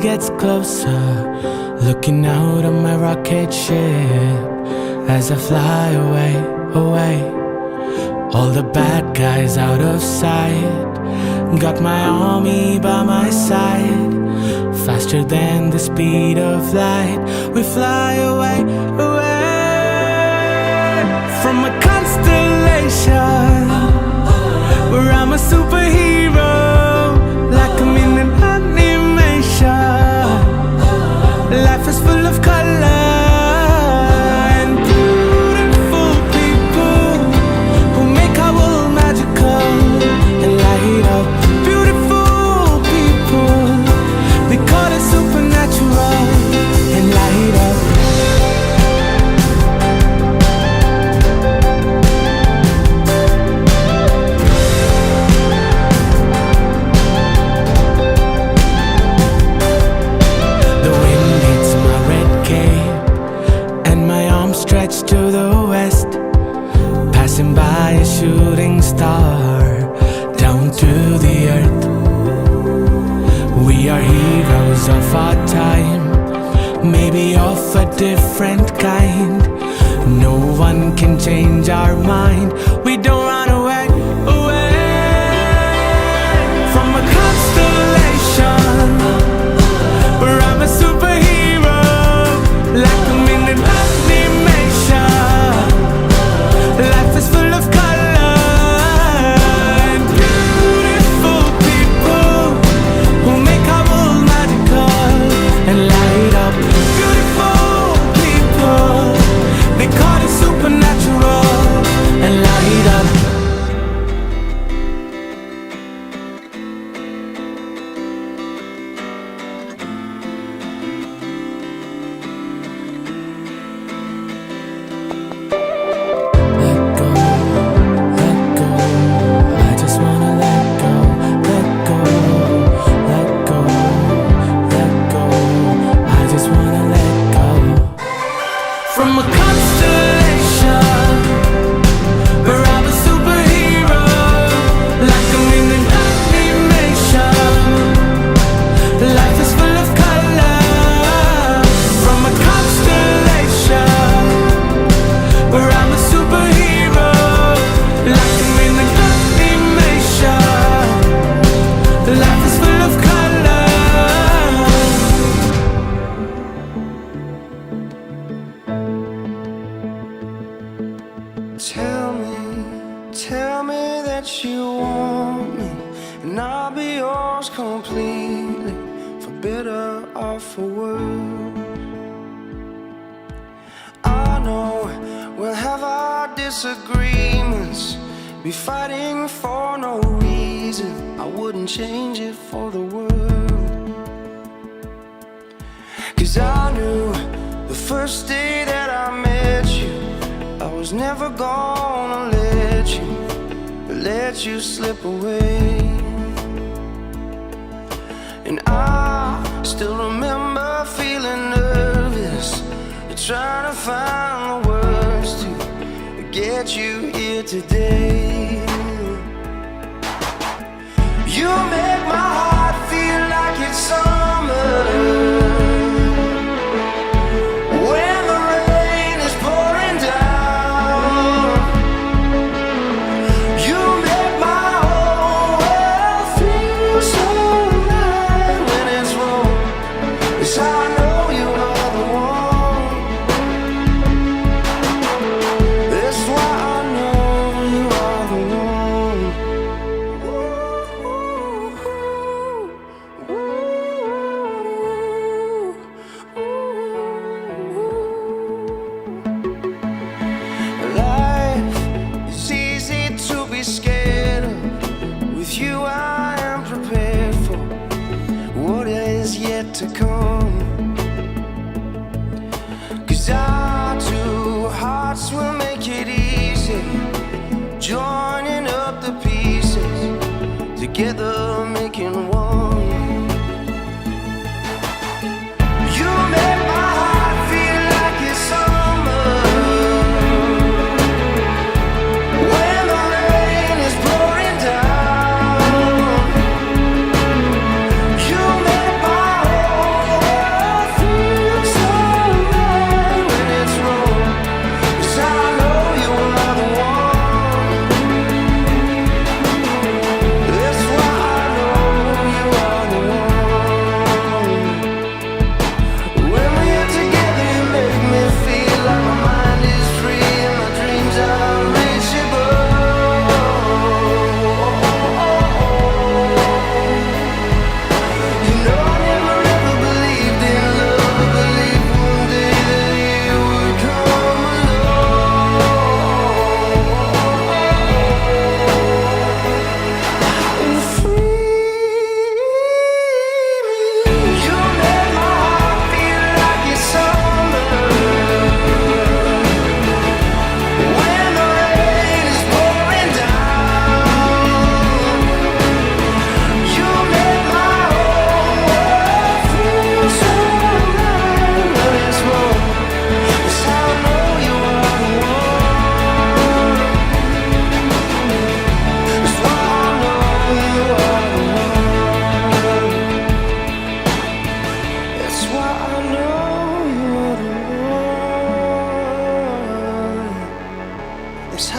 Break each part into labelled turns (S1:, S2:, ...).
S1: gets closer, looking out on my rocket ship as I fly away, away. All the bad guys out of sight, got my army by my side. Faster than the speed of light, we fly away, away from a constellation where I'm a superhero, like I'm in an animation. Life is full of color and beautiful people who make our world magical and light up. Beautiful people, we call it supernatural and light up. Stretched to the west, passing by a shooting star down to the earth. We are heroes of our time, maybe of a different kind. No one can change our mind. We don't run away, away from a constellation where I'm a superhero, like I'm in an life is full of color and beautiful people who make our world magical and light up. Beautiful people, they call it supernatural and light up. From a constellation where I'm a superhero, like I'm in an animation. Life is full of color. From a constellation where I'm a superhero, like I'm in an animation. Life is full of color. Tell me that you want me, and I'll be yours completely, for better or for worse. I know we'll have our disagreements, be fighting for no reason. I wouldn't change it for the world. 'Cause I knew the first day that I met you, I was never gonna let you slip away. And I still remember feeling nervous, trying to find the words to get you here today. You make my heart feel like it's summer when the rain is pouring down. You make my whole world feel so right when it's wrong. Yes, I know you are the one. That's why I know you are the one. Life is easy to be scared of. With you I am prepared for what is yet to come. 'Cause our two hearts will make it easy, joining up the pieces, together making one. You make my heart feel like it's summer when the rain is pouring down. You make my whole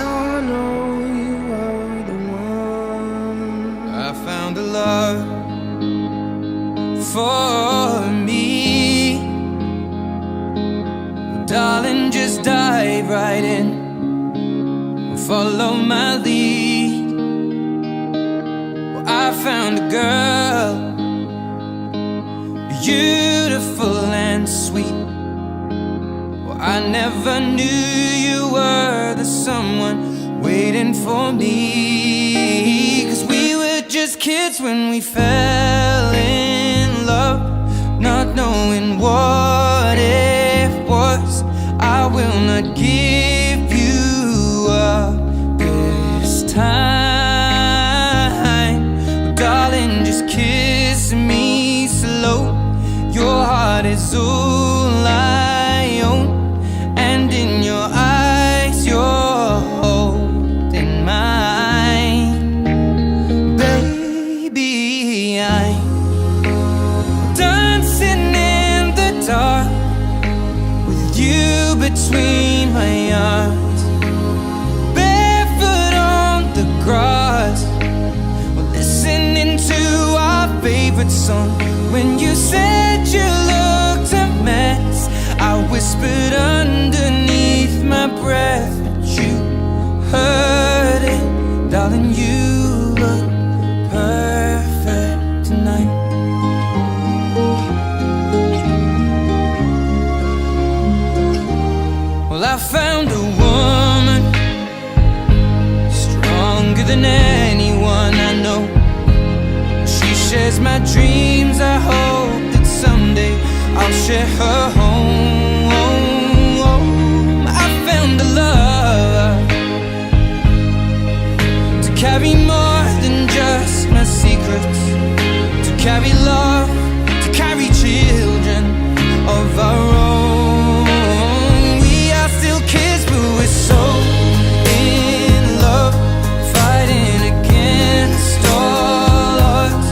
S1: Now I know you are the one.
S2: I found a love for me. Well, darling, just dive right in, follow my lead. Well, I found a girl, beautiful and sweet. Well, I never knew you were the someone waiting for me. 'Cause we were just kids when we fell in love, not knowing what it was. I will not give you up this time. Darling, just kiss me slow. Your heart is all I own, and in your eyes you're holding mine. Baby, I'm dancing in the dark with you between my arms, barefoot on the grass. We're listening to our favorite song. When you said you looked a mess, I whispered underneath my breath, but you heard it. Darling, you look perfect tonight. Well, I found a woman stronger than anyone I know. She shares my dreams. I hope that someday I'll share her home. I found a love to carry more than just my secrets, to carry love, to carry children of our own. We are still kids, but we're so in love, fighting against all odds.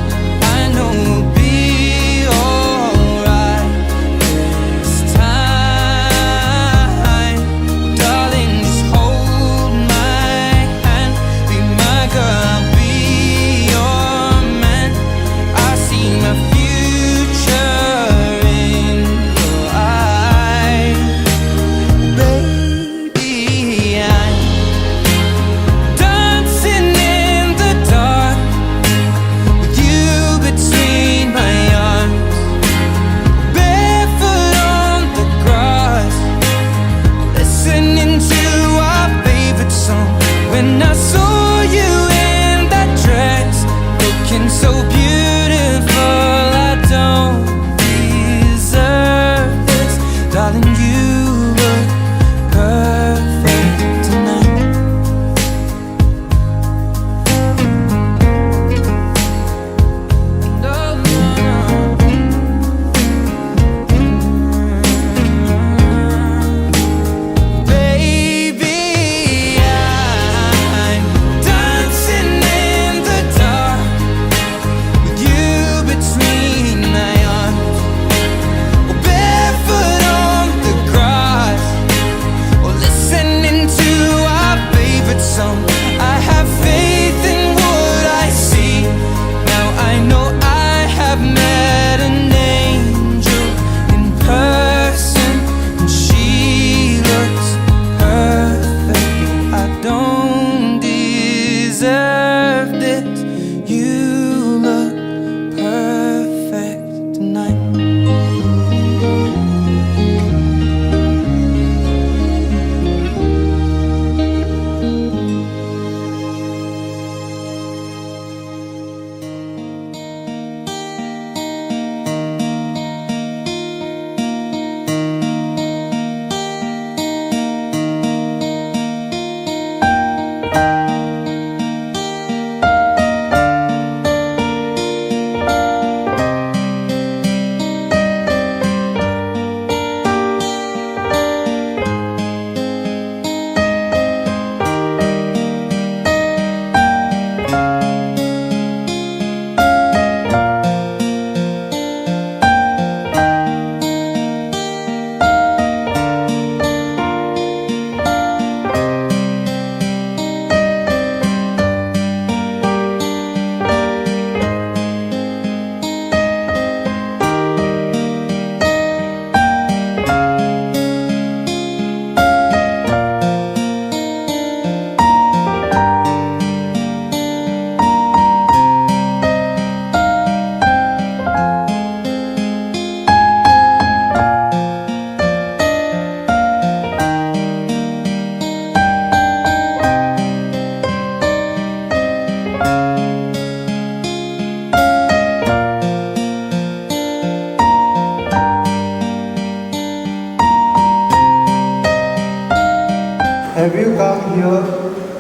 S2: I know we'll be alright this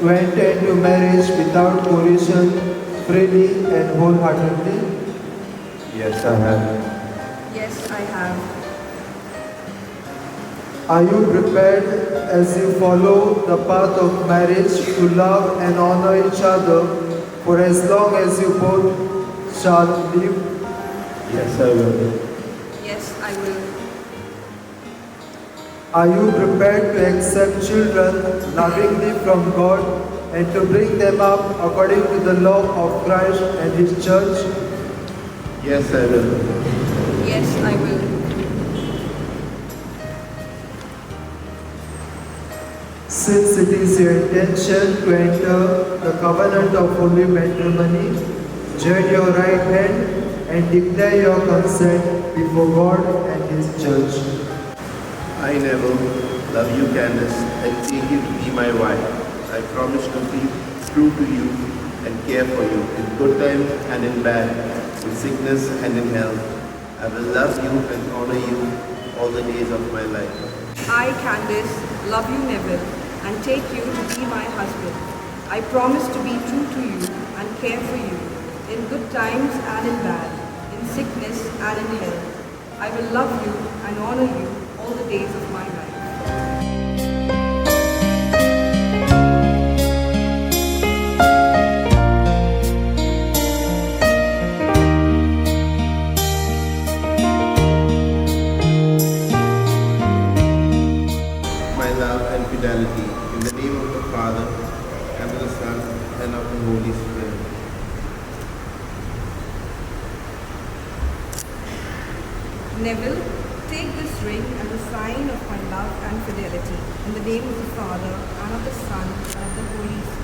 S3: to enter into marriage without coercion, freely and wholeheartedly?
S4: Yes, I have.
S5: Yes, I have.
S3: Are you prepared as you follow the path of marriage to love and honor each other for as long as you both shall live?
S4: Yes, I will.
S5: Yes, I will.
S3: Are you prepared to accept children lovingly from God and to bring them up according to the law of Christ and His church?
S4: Yes, I will.
S5: Yes, I will.
S3: Since it is your intention to enter the covenant of holy matrimony, join your right hand and declare your consent before God and His church.
S4: I, Neville, love you, Candace, and take you to be my wife. I promise to be true to you and care for you in good times and in bad, in sickness and in health. I will love you and honor you all the days of my life.
S5: I, Candace, love you, Neville, and take you to be my husband. I promise to be true to you and care for you in good times and in bad, in sickness and in health. I will love you and honor you all the days of my life.
S4: My love and fidelity, in the name of the Father, and of the Son, and of the Holy Spirit.
S5: Neville, take this ring as a sign of my love and fidelity, in the name of the Father, and of the Son, and of the Holy Spirit.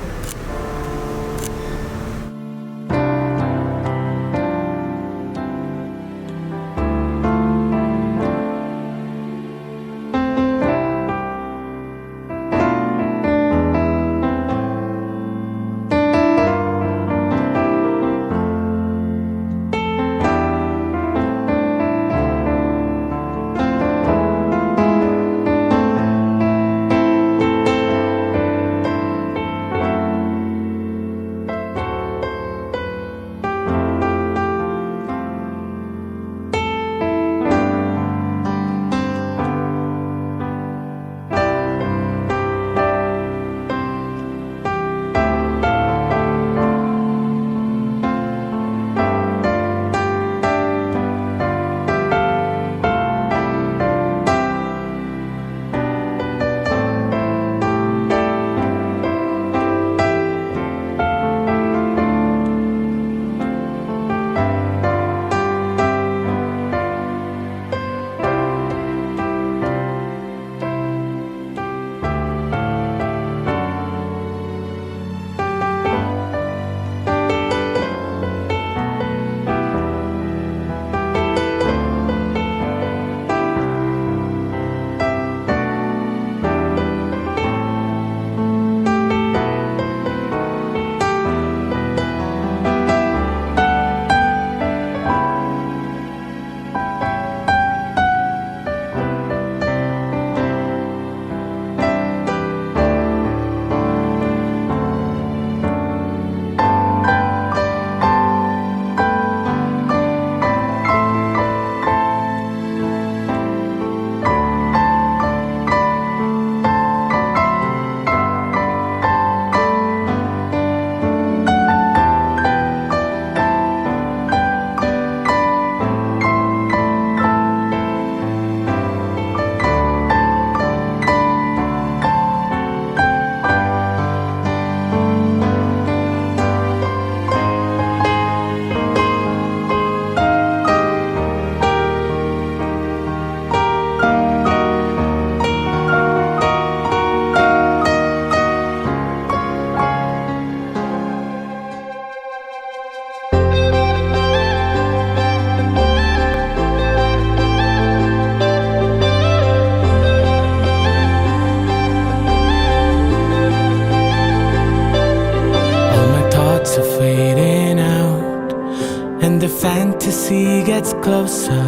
S1: fantasy gets closer,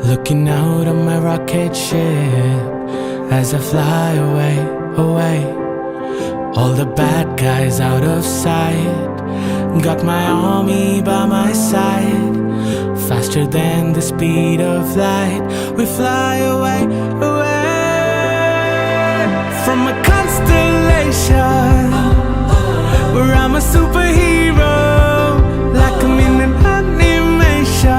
S1: looking out on my rocket ship as I fly away, away. All the bad guys out of sight. Got my army by my side. Faster than the speed of light, we fly away, away from a constellation where I'm a superhero, like I'm in an animation.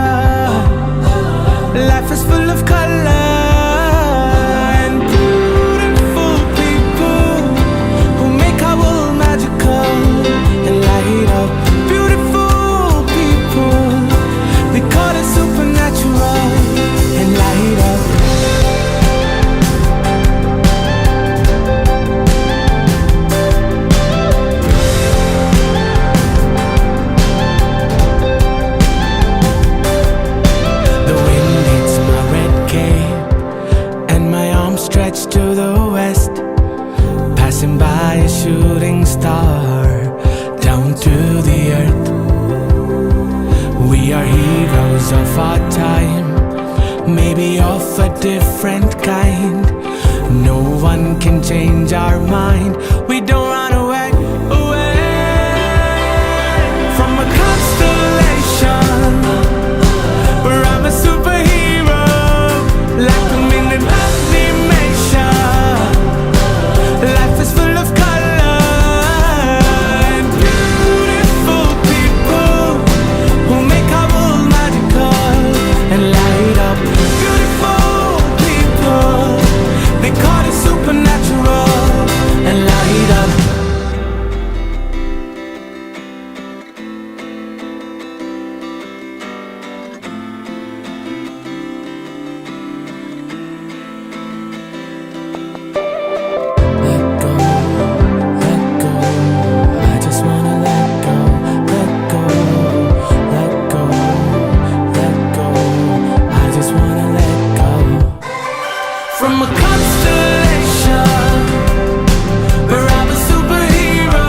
S1: Life is full of color and beautiful people who make our world magical and light up. Beautiful people, they call it supernatural and light up. The wind hits my red cape and my arms stretch to the west, passing by a shooting star down to the earth. We are heroes of our time, maybe of a different kind. No one can change our mind. We don't run away, away from a constellation where I'm a superhero, like I'm in an animation. Life is full of color and beautiful people who make our world magical and light up. Beautiful people, they call it supernatural and light up. Let go, let go. I just wanna let go, let go, let go, let go. I just wanna let go from a constellation where I'm a superhero,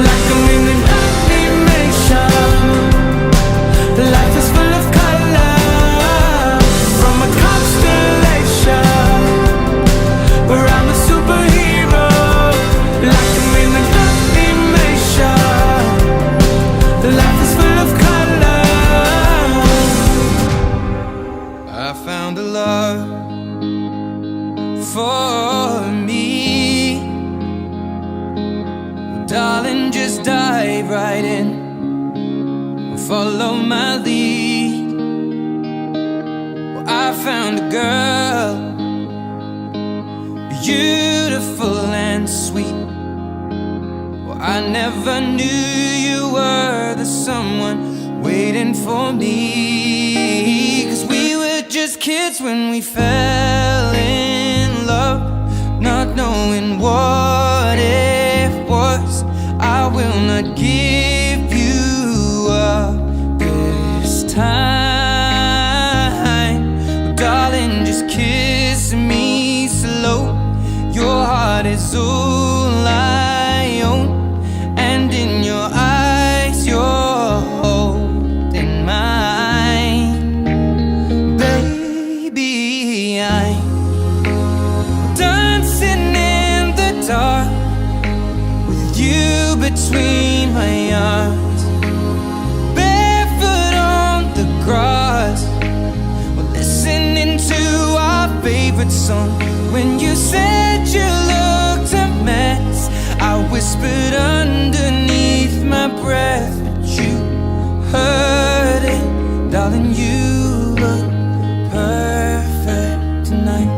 S1: like I'm in an animation. Life is full of color. From a constellation where I'm a superhero, like I'm in an animation. Life is full of color.
S2: I found a love for me. Darling, just dive right in, follow my lead. Well, I found a girl, beautiful and sweet. Well, I never knew you were the someone waiting for me. 'Cause we were just kids when we fell in love, not knowing what it was. I will not give you up this time. Darling, just kiss me slow. Your heart is all I own, and in your eyes you're holding mine. Baby, I'm dancing in the dark with you between my arms, barefoot on the grass. We're listening to our favorite song. When you said you looked a mess, I whispered underneath my breath, but you heard it. Darling, you look perfect tonight.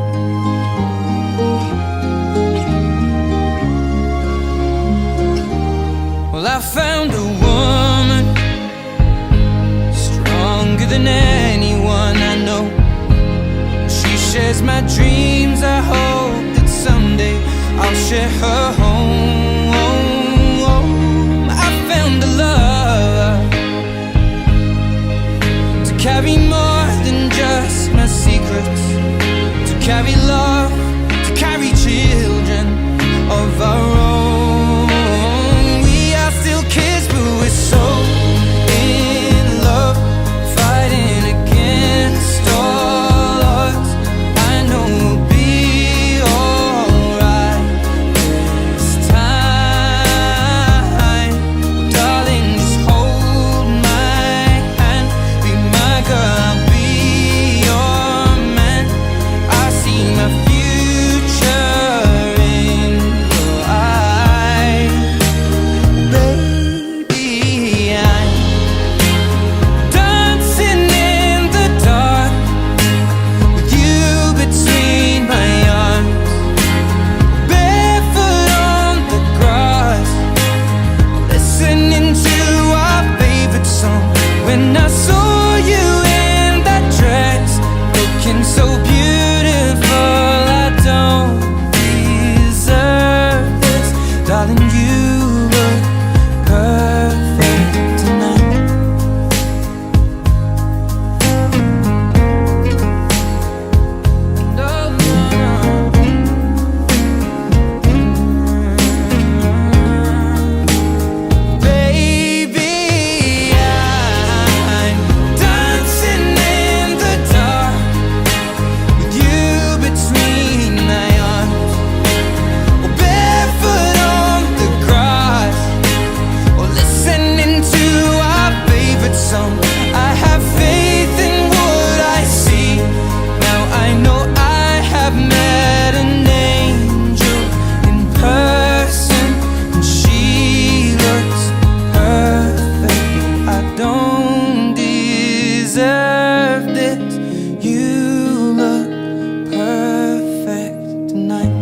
S2: Well, I found a woman stronger than anyone I know. She shares my dreams. I hope that someday I'll share her home. I found a love to carry more than just my secrets, to carry love, to carry children of our own. We are still kids, but we're so in love, fighting against all odds. I know we'll be alright this time. you look perfect tonight. No, no, no. Baby, I'm dancing in the dark with you between my arms, or barefoot on the grass, or listening to our favorite song. I have faith in what I see. Now I know I have met an angel in person, and she looks perfect. I don't deserve this. You look perfect tonight.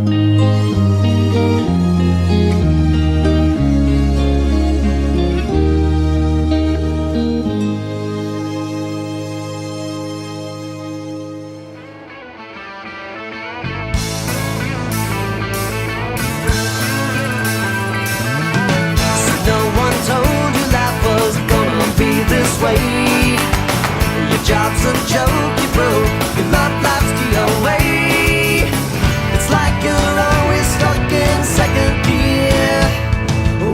S6: No one told you life was gonna be this way. Your job's a joke, you broke. Your love life's the away. It's like you're always stuck in second gear,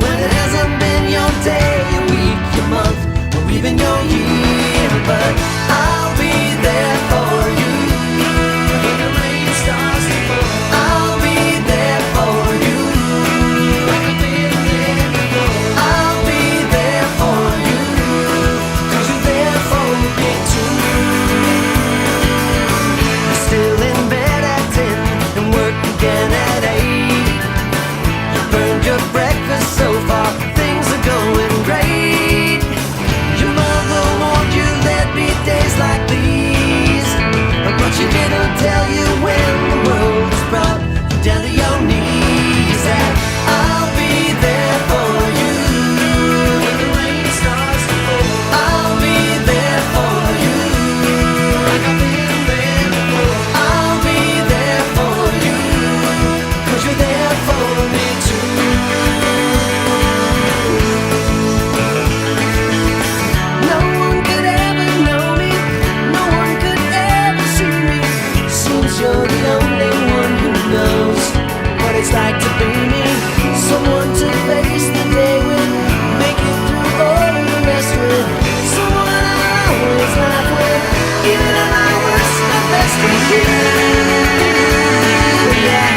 S6: when it hasn't been your day, your week, your month, or even your year. But I'll be there for you when the rain starts to fall. I'll be there for you like I've been there before. I'll be there for you 'cause you're there for me too. You're still in bed at 10 and work again at 8. You burned your breakfast so far, things are going great. Your mother warned you there'd be days like these, but she didn't tell you when the world was brought you down to your knees. And I'll be there for you when the rain starts to fall. I'll be there for you like I've been there before. I'll be there for you 'cause you're there for me too. No one could ever know me, no one could ever see me. Seems you're the only one who knows what it's like to be me. Someone to face the day with, make it through all the rest with. Someone I always laugh with, even at my worst, my best with you. Yeah.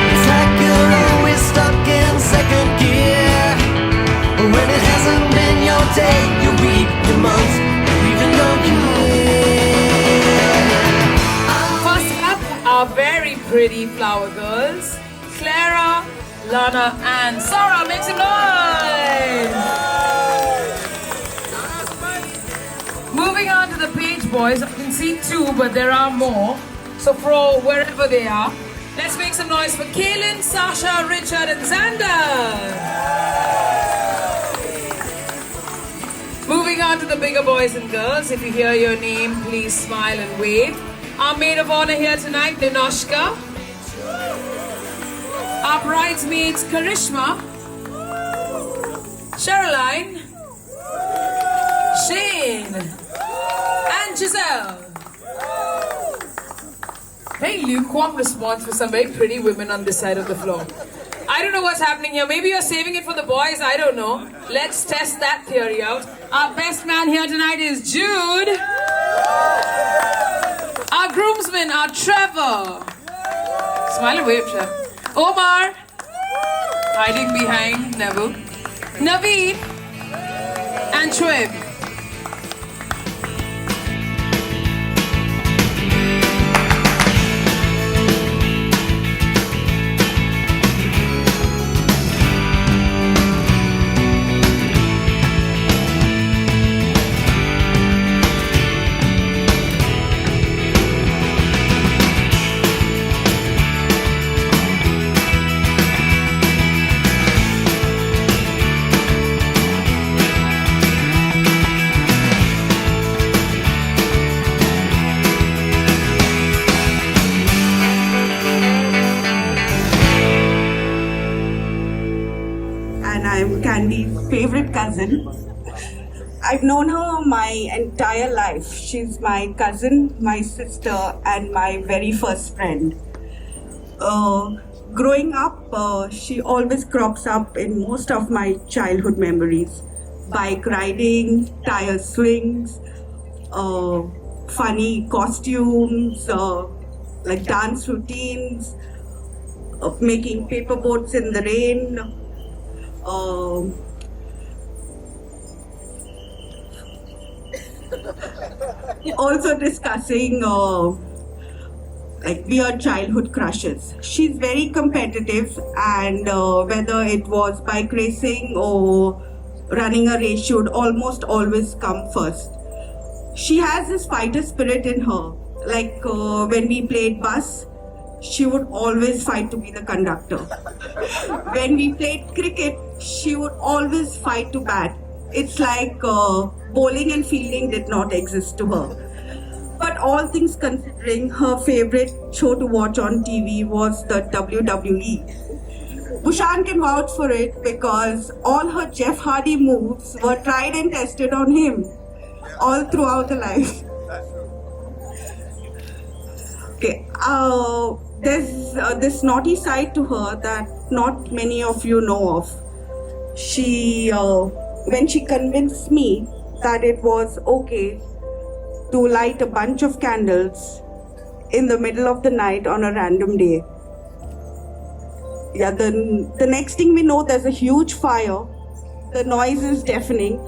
S6: It's like you're always stuck in second gear, when it hasn't been your day, your week, your month, or even your year.
S7: First up, our very pretty flower girls, Clara, Lana, and Sarah. Make some noise! Moving on to the Page Boys. I can see two, but there are more. So for wherever they are, let's make some noise for Kaylin, Sasha, Richard, and Xander. Moving on to the bigger boys and girls. If you hear your name, please smile and wave. Our maid of honor here tonight, Ninoshka. Our bridesmaids, Karishma, Sherilyn, Shane, and Giselle. Very lukewarm response for some very pretty women on this side of the floor. I don't know what's happening here. Maybe you're saving it for the boys. I don't know. Let's test that theory out. Our best man here tonight is Jude. Our groomsmen are Trevor. Smile and wave, Trev. Omar. Hiding behind Neville. Naveed. And Shoaib.
S8: I'm Candy's favorite cousin. I've known her my entire life. She's my cousin, my sister, and my very first friend. Growing up, she always crops up in most of my childhood memories. Bike riding, tire swings, funny costumes, like dance routines, making paper boats in the rain, also discussing like weird childhood crushes. She's very competitive, and whether it was bike racing or running a race, she would almost always come first. She has this fighter spirit in her. Like when we played bus, she would always fight to be the conductor. When we played cricket, she would always fight to bat. It's like bowling and fielding did not exist to her. But all things considering, her favorite show to watch on TV was the WWE. Bushan can vouch for it because all her Jeff Hardy moves were tried and tested on him all throughout her life. Okay, there's this naughty side to her that not many of you know of. She, when she convinced me that it was okay to light a bunch of candles in the middle of the night on a random day. Yeah, the next thing we know, there's a huge fire. The noise is deafening.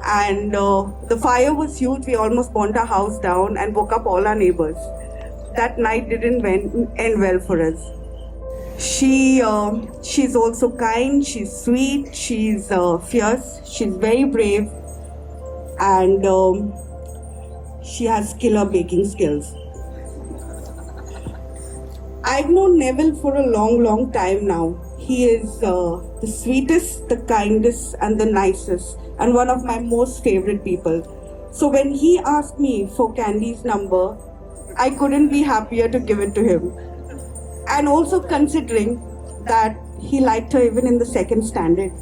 S8: And the fire was huge. We almost burnt our house down and woke up all our neighbors. That night didn't end well for us. She's also kind, she's sweet, she's fierce, she's very brave, and she has killer baking skills. I've known Neville for a long time now. He is the sweetest, the kindest, and the nicest, and one of my most favorite people. So when he asked me for Candy's number, I couldn't be happier to give it to him. And also considering that he liked her even in the second standard.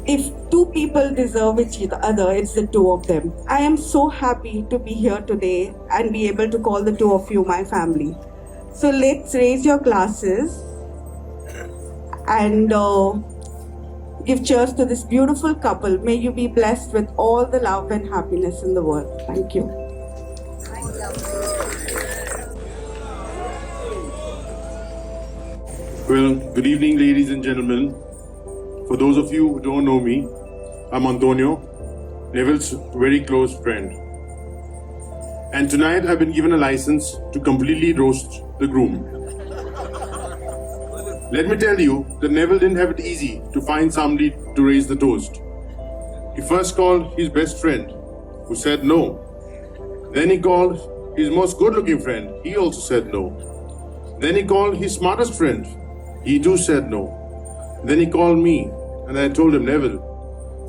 S8: If two people deserve each other, it's the two of them. I am so happy to be here today and be able to call the two of you my family. So let's raise your glasses and give cheers to this beautiful couple. May you be blessed with all the love and happiness in the world. Thank you.
S9: Well, good evening, ladies and gentlemen. For those of you who don't know me, I'm Antonio, Neville's very close friend. And tonight I've been given a license to completely roast the groom. Let me tell you that Neville didn't have it easy to find somebody to raise the toast. He first called his best friend, who said no. Then he called his most good-looking friend. He also said no. Then he called his smartest friend. He too said no. Then he called me, and I told him, Neville,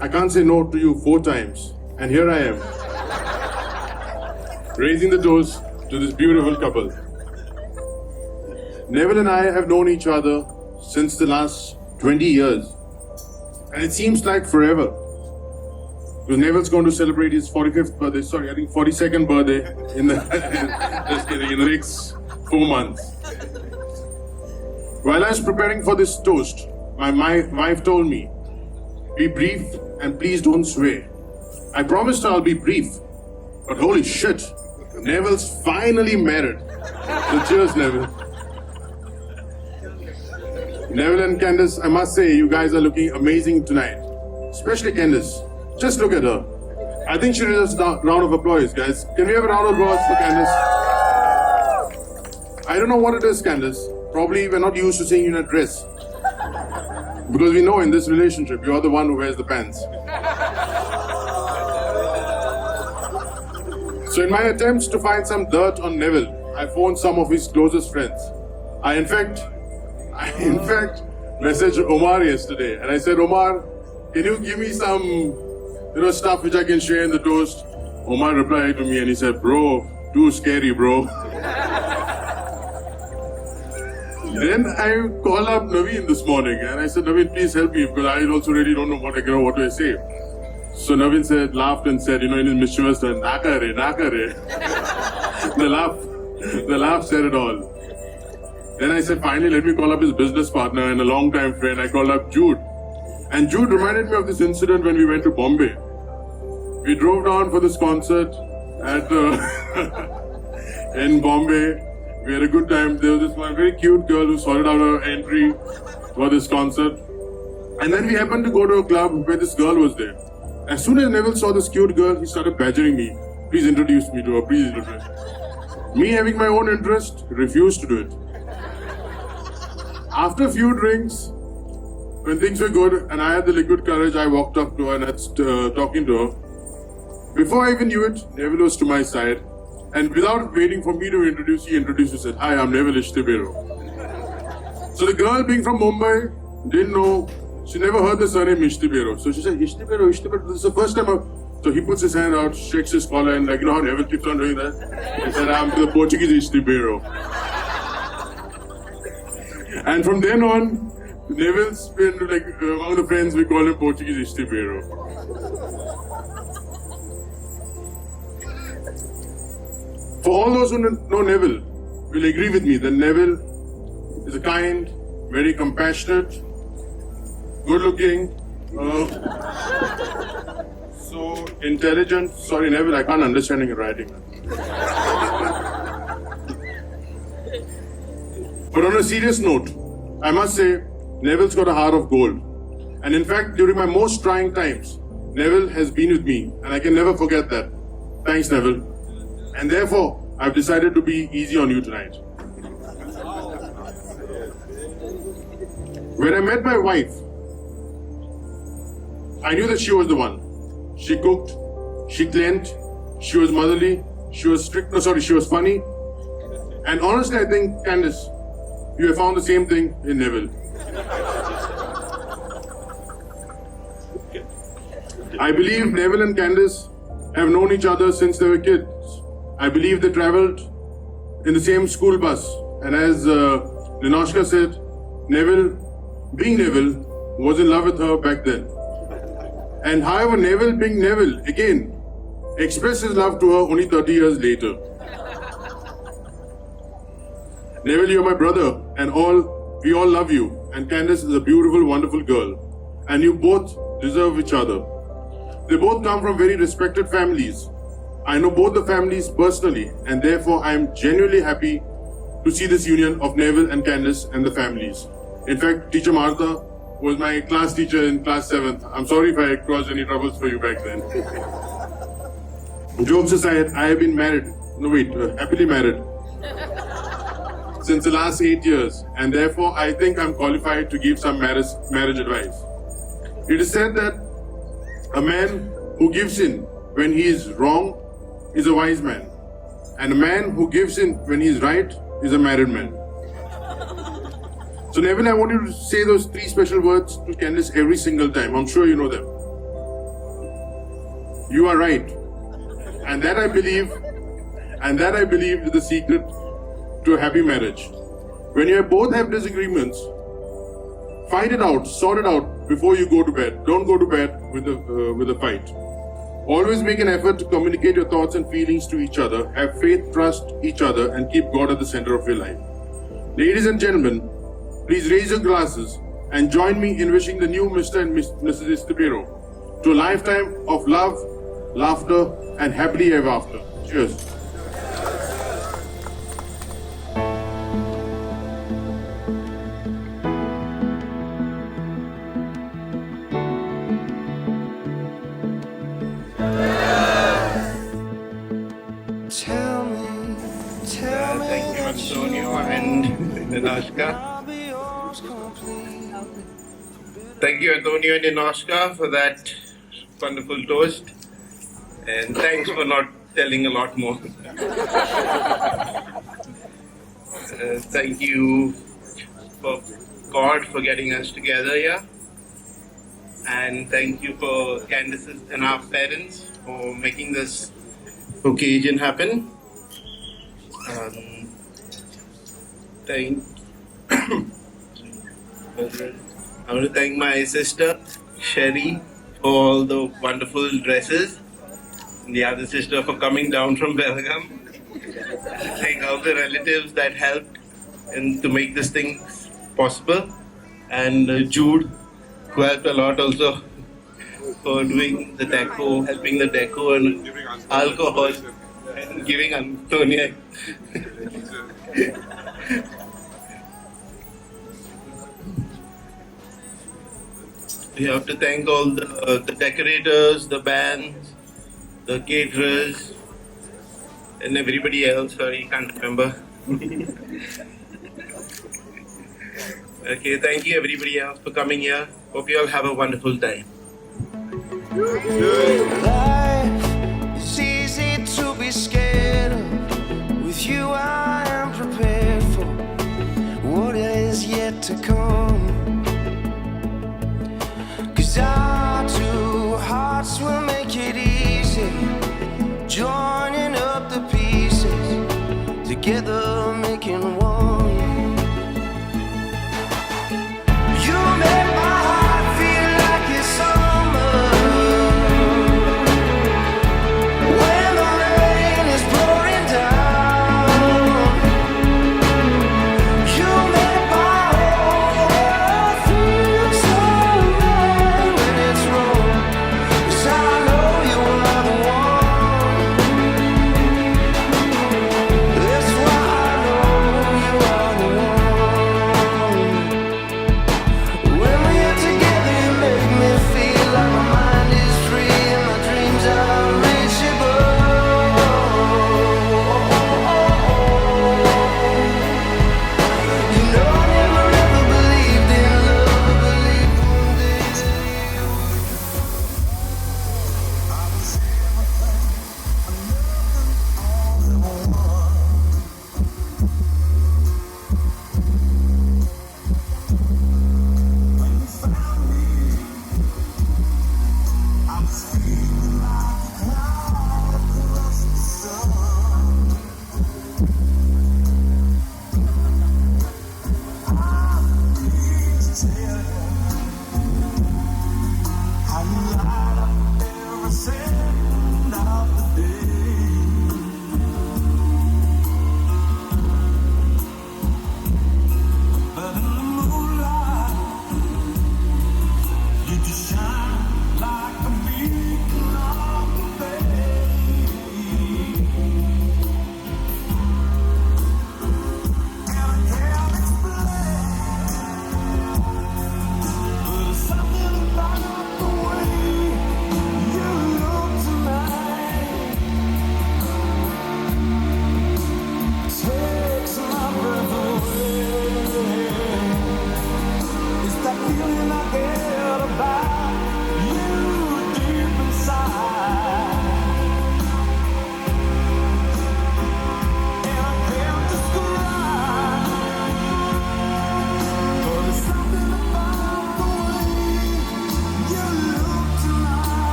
S9: I can't say no to you 4 times. And here I am, raising the toast to this beautiful couple. Neville and I have known each other since the last 20 years. And it seems like forever. Because Neville's going to celebrate his 42nd birthday in the, just kidding, in the next 4 months. While I was preparing for this toast, my wife told me, be brief and please don't swear. I promised her I'll be brief, but holy shit, Neville's finally married. So cheers, Neville. Neville and Candace, I must say, you guys are looking amazing tonight. Especially Candace. Just look at her. I think she deserves a round of applause, guys. Can we have a round of applause for Candace? I don't know what it is, Candace. Probably we're not used to seeing you in a dress. Because we know in this relationship, you're the one who wears the pants. So in my attempts to find some dirt on Neville, I phoned some of his closest friends. I in fact messaged Omar yesterday, and I said, Omar, can you give me some, stuff which I can share in the toast? Omar replied to me and he said, bro, too scary, bro. Then I called up Naveen this morning and I said, Naveen, please help me because I also really don't know what do I say. So Naveen laughed and said, in his mischievous tone, nakare. The laugh said it all. Then I said, finally, let me call up his business partner and a long-time friend. I called up Jude. And Jude reminded me of this incident when we went to Bombay. We drove down for this concert at in Bombay. We had a good time. There was this one very cute girl who sorted out her entry for this concert. And then we happened to go to a club where this girl was there. As soon as Neville saw this cute girl, he started badgering me. Please introduce me to her, please introduce me. Me having my own interest, refused to do it. After a few drinks, when things were good and I had the liquid courage, I walked up to her and started talking to her. Before I even knew it, Neville was to my side. And without waiting for me to introduce, he introduced and said, hi, I'm Neville Ishtebero. So the girl being from Mumbai didn't know, she never heard the surname Ishtebero. So she said, Ishtebero. This is the first time. So he puts his hand out, shakes his collar and how Neville keeps on doing that? He said, I'm the Portuguese Ishtebero. And from then on, Neville's been among the friends, we call him Portuguese Ishtebero. For all those who know Neville, will agree with me that Neville is a kind, very compassionate, good-looking, so intelligent. Sorry, Neville, I can't understand your writing. But on a serious note, I must say, Neville's got a heart of gold. And in fact, during my most trying times, Neville has been with me, and I can never forget that. Thanks, Neville. And therefore, I've decided to be easy on you tonight. When I met my wife, I knew that she was the one. She cooked, she cleaned, she was motherly, she was she was funny. And honestly, I think, Candace, you have found the same thing in Neville. I believe Neville and Candace have known each other since they were kids. I believe they travelled in the same school bus. And as Ninoshka said, Neville, being Neville, was in love with her back then. And however, Neville, being Neville, again, expressed his love to her only 30 years later. Neville, you're my brother, and we all love you. And Candace is a beautiful, wonderful girl. And you both deserve each other. They both come from very respected families. I know both the families personally, and therefore I am genuinely happy to see this union of Neville and Candace and the families. In fact, Teacher Martha was my class teacher in class 7th. I'm sorry if I caused any troubles for you back then. Jokes aside, I have been happily married since the last 8 years, and therefore I think I'm qualified to give some marriage advice. It is said that a man who gives in when he is wrong is a wise man, and a man who gives in when he is right is a married man. So Neville, I want you to say those 3 special words to Candace every single time. I'm sure you know them. You are right. And that I believe is the secret to a happy marriage. When you both have disagreements, fight it out, sort it out before you go to bed. Don't go to bed with a fight. Always make an effort to communicate your thoughts and feelings to each other. Have faith, trust each other, and keep God at the center of your life. Ladies and gentlemen, please raise your glasses and join me in wishing the new Mr. and Mrs. Ishtebero to a lifetime of love, laughter, and happily ever after. Cheers.
S4: Thank you, Antonio and Ninoshka. Thank you, Antonio and Ninoshka, for that wonderful toast. And thanks for not telling a lot more. Thank you for God for getting us together here. And thank you for Candace and our parents for making this occasion happen. I want to thank my sister, Sherry, for all the wonderful dresses. And the other sister for coming down from Belgaum. Thank all the relatives that helped to make this thing possible. And Jude, who helped a lot also for doing the deco, helping the deco and alcohol and giving Antonia. We have to thank all the decorators, the bands, the caterers, and everybody else. Sorry, can't remember. Okay, thank you everybody else for coming here. Hope you all have a wonderful time.
S6: Life is easy to be scared of. With you I am prepared for what is yet to come. 'Cause our two hearts will make it easy, joining up the pieces, together making one. You make my heart feel like it's summer when the rain is pouring down. You make my whole world feel so right when it's wrong. 'Cause I know you are the one. That's why I know you are the one. When we're together, you make me feel like my mind is free and my dreams are unreachable. You know I never ever believed in love, but believed one day it's real.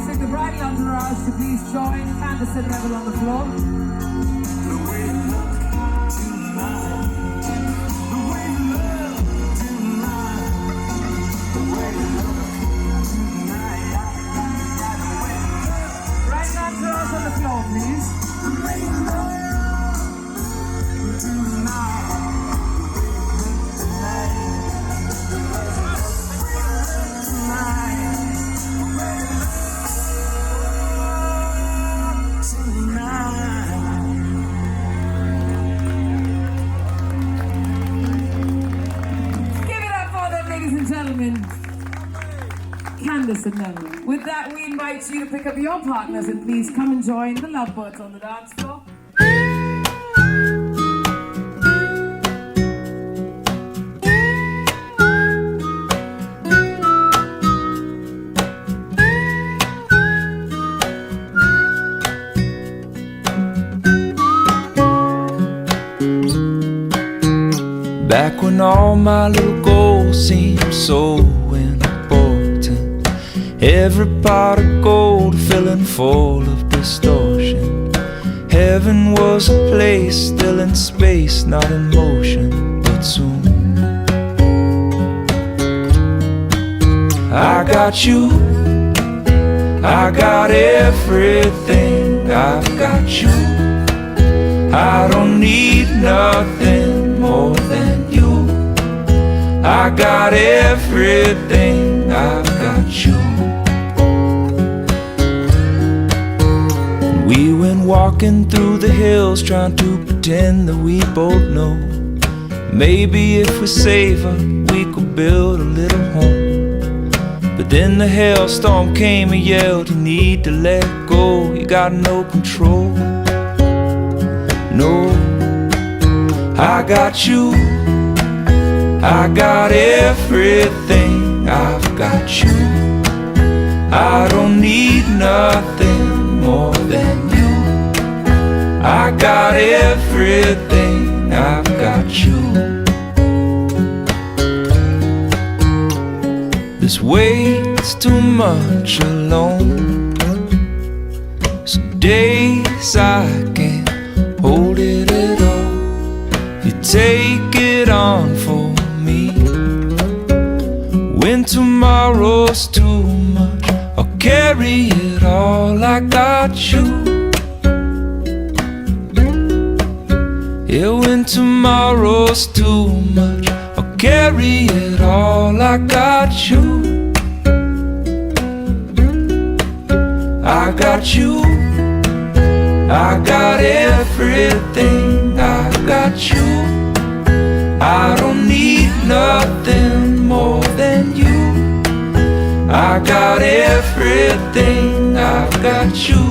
S7: requesting the bridal entourage to please join Candace and Neville on the floor. Bridal entourage on the floor, please. Give it up for them, ladies and gentlemen. Candace and Neville. With that, we invite you to pick up your partners and please come and join the lovebirds on the dance floor.
S2: Back when all my little goals seemed so important, every pot of gold filling full of distortion. Heaven was a place still in space, not in motion, but soon I got you, I got everything, I've got you. I don't need nothing more than you. I got everything, I've got you. We went walking through the hills trying to pretend that we both know. Maybe if we save her, we could build a little home. But then the hailstorm came and yelled, you need to let go, you got no control. No, I got you, I got everything, I've got you. I don't need nothing more than you. I got everything, I've got you. This weight's too much alone. Some days I can't hold it at all. You take it on for me. When tomorrow's too much, I'll carry it all. I got you. Yeah, when tomorrow's too much, I'll carry it all. I got you. I got you. I got everything, I got you. I don't need nothing more than you. I got everything, I've got you.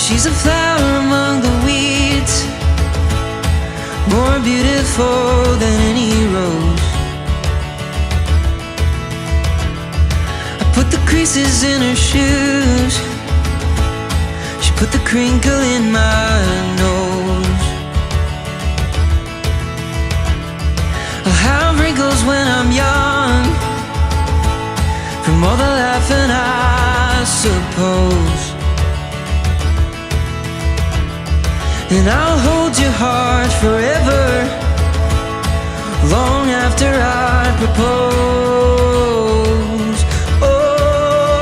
S2: She's a flower among the weeds, more beautiful than any rose. I put the creases in her shoes, she put the crinkle in my nose. I'll have wrinkles when I'm young, from all the laughing I suppose. And I'll hold your heart forever, long after I propose. Oh,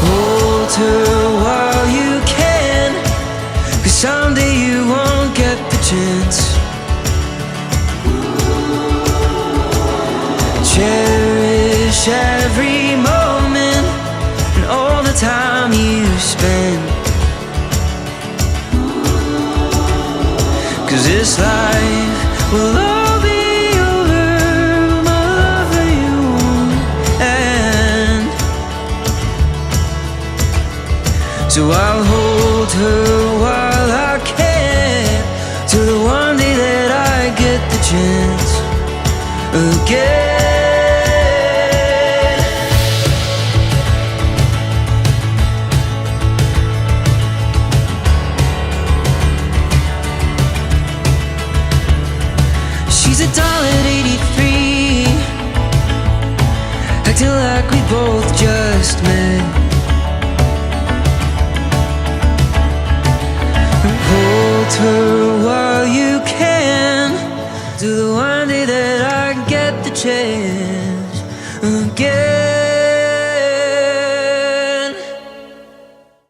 S2: hold her while you can, 'cause someday you won't get the chance. Cherish every moment and all the time you spend, 'cause this life will all be over, my love for you won't end. So I'll hold her while I can, till the one day that I get the chance again.